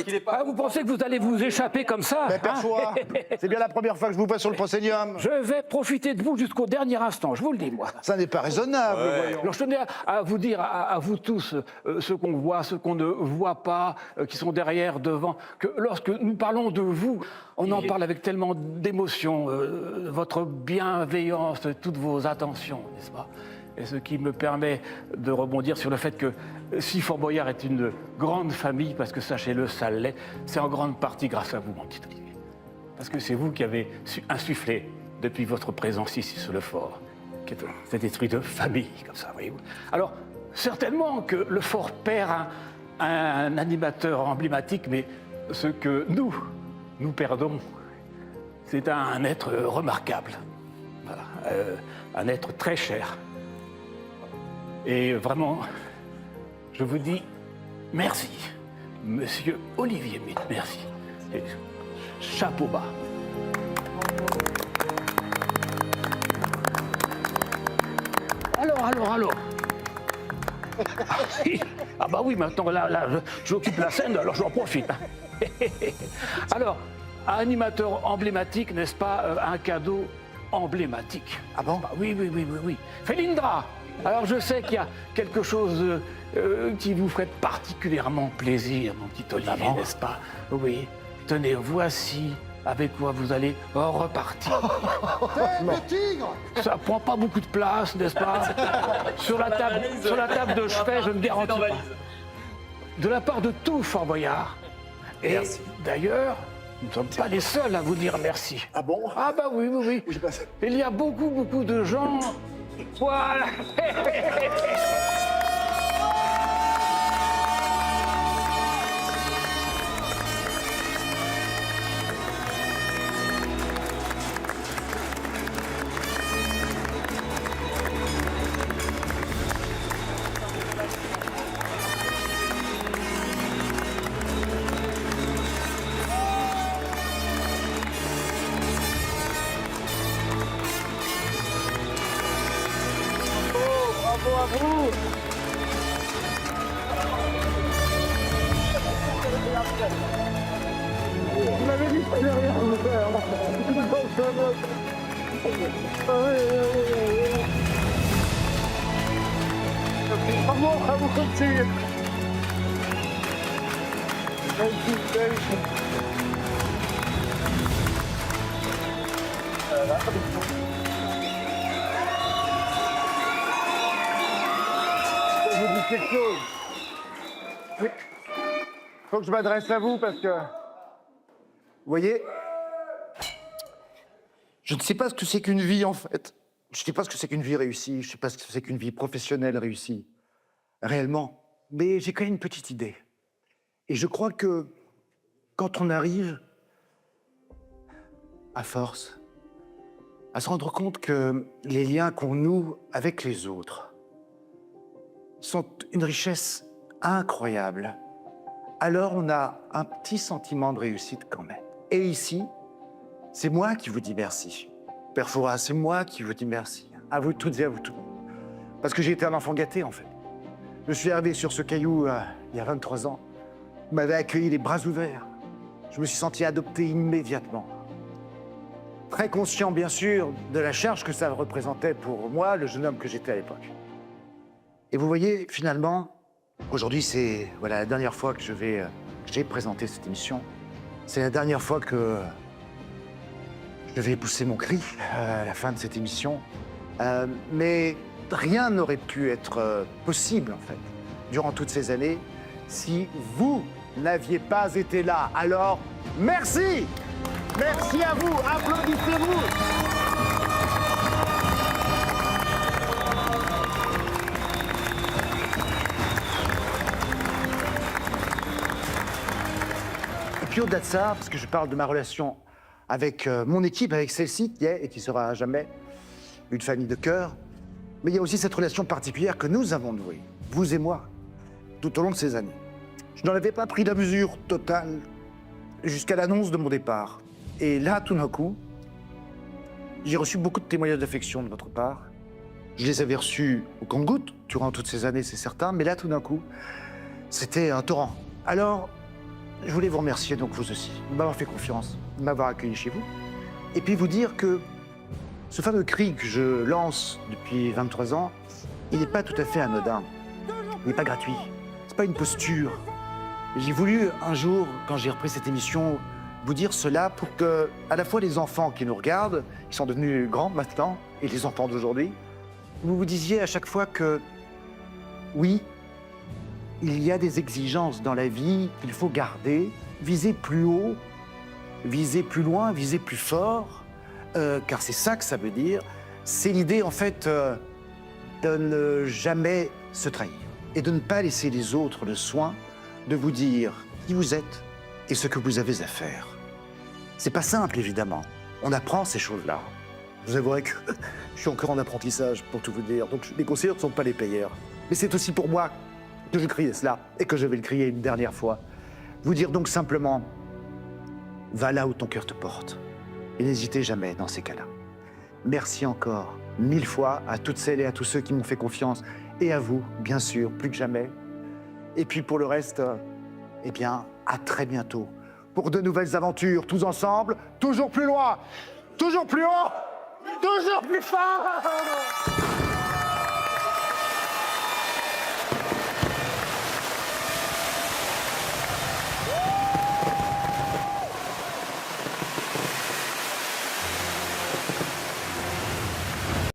qu'il est pas. Ah, vous pensez que vous allez vous échapper comme ça Mais Père Fouras, c'est bien la première fois que je vous vois sur le proscenium. Je vais profiter de vous jusqu'au dernier instant, je vous le dis, moi. Ça n'est pas raisonnable, voyons. Alors je tenais à vous dire, à vous tous, ceux qu'on voit, ceux qu'on ne voit pas, qui sont derrière, devant, que lorsque nous parlons de vous, on en parle avec tellement d'émotion, votre bienveillance, toutes vos attentions, n'est-ce pas? Et ce qui me permet de rebondir sur le fait que si Fort Boyard est une grande famille, parce que sachez-le, ça l'est, c'est en grande partie grâce à vous, mon petit Olivier. Parce que c'est vous qui avez insufflé, depuis votre présence ici sur le fort, cet esprit de famille, comme ça, voyez-vous. Alors, certainement que le fort perd un animateur emblématique, mais ce que nous perdons, c'est un être remarquable. Voilà, un être très cher. Et vraiment, je vous dis merci, monsieur Olivier Mine, merci. Et chapeau bas. Alors. Ah bah oui, maintenant, là, j'occupe la scène, alors j'en profite. Alors, animateur emblématique, n'est-ce pas, un cadeau emblématique? Ah bon? Bah, oui. Félindra, alors je sais qu'il y a quelque chose qui vous ferait particulièrement plaisir, mon petit Olivier, n'est-ce pas? Oui, tenez, voici avec quoi vous allez repartir. Le tigre! Ça prend pas beaucoup de place, n'est-ce pas? Sur la table de chevet, je ne garantis pas. De la part de tout Fort Boyard. Et d'ailleurs, nous ne sommes pas les seuls à vous dire merci. Ah bon? Ah bah oui. Il y a beaucoup de gens. Voilà. Bravo à vous. Vous m'avez dit que je rien vous faire. Bravo à vous aussi. Je vous dis quelque chose. Oui. Faut que je m'adresse à vous parce que... Vous voyez, je ne sais pas ce que c'est qu'une vie, en fait. Je ne sais pas ce que c'est qu'une vie réussie. Je ne sais pas ce que c'est qu'une vie professionnelle réussie. Réellement. Mais j'ai quand même une petite idée. Et je crois que quand on arrive, à force, à se rendre compte que les liens qu'on noue avec les autres sont une richesse incroyable, alors on a un petit sentiment de réussite quand même. Et ici, c'est moi qui vous dis merci. Père Fouras, c'est moi qui vous dis merci. À vous toutes et à vous tous. Parce que j'ai été un enfant gâté, en fait. Je suis arrivé sur ce caillou il y a 23 ans. Vous m'avez accueilli les bras ouverts. Je me suis senti adopté immédiatement. Très conscient, bien sûr, de la charge que ça représentait pour moi, le jeune homme que j'étais à l'époque. Et vous voyez, finalement, aujourd'hui, c'est la dernière fois que j'ai présenté cette émission. C'est la dernière fois que je vais pousser mon cri à la fin de cette émission. Mais rien n'aurait pu être possible, en fait, durant toutes ces années, si vous n'aviez pas été là. Alors, merci! Merci à vous! Applaudissez-vous! Et puis au-delà de ça, parce que je parle de ma relation avec mon équipe, avec celle-ci qui est et qui sera à jamais une famille de cœur, mais il y a aussi cette relation particulière que nous avons nouée, vous et moi, tout au long de ces années. Je n'en avais pas pris la mesure totale jusqu'à l'annonce de mon départ. Et là, tout d'un coup, j'ai reçu beaucoup de témoignages d'affection de votre part. Je les avais reçus au compte-gouttes durant toutes ces années, c'est certain, mais là, tout d'un coup, c'était un torrent. Alors, je voulais vous remercier, donc vous aussi, de m'avoir fait confiance, de m'avoir accueilli chez vous. Et puis vous dire que ce fameux cri que je lance depuis 23 ans, il n'est pas tout à fait anodin. Il n'est pas gratuit. C'est pas une posture. J'ai voulu un jour, quand j'ai repris cette émission, vous dire cela pour que, à la fois les enfants qui nous regardent, qui sont devenus grands maintenant, et les enfants d'aujourd'hui, vous vous disiez à chaque fois que, oui, il y a des exigences dans la vie qu'il faut garder, viser plus haut, viser plus loin, viser plus fort, car c'est ça que ça veut dire. C'est l'idée, en fait, de ne jamais se trahir et de ne pas laisser les autres le soin de vous dire qui vous êtes et ce que vous avez à faire. C'est pas simple, évidemment. On apprend ces choses-là. Je vous avouerai que je suis encore en apprentissage, pour tout vous dire. Donc les conseillers ne sont pas les payeurs. Mais c'est aussi pour moi que je criais cela et que je vais le crier une dernière fois. Vous dire donc simplement, va là où ton cœur te porte. Et n'hésitez jamais dans ces cas-là. Merci encore, 1000 fois, à toutes celles et à tous ceux qui m'ont fait confiance. Et à vous, bien sûr, plus que jamais. Et puis pour le reste, eh bien, à très bientôt. Pour de nouvelles aventures, tous ensemble, toujours plus loin, toujours plus haut, toujours plus fort.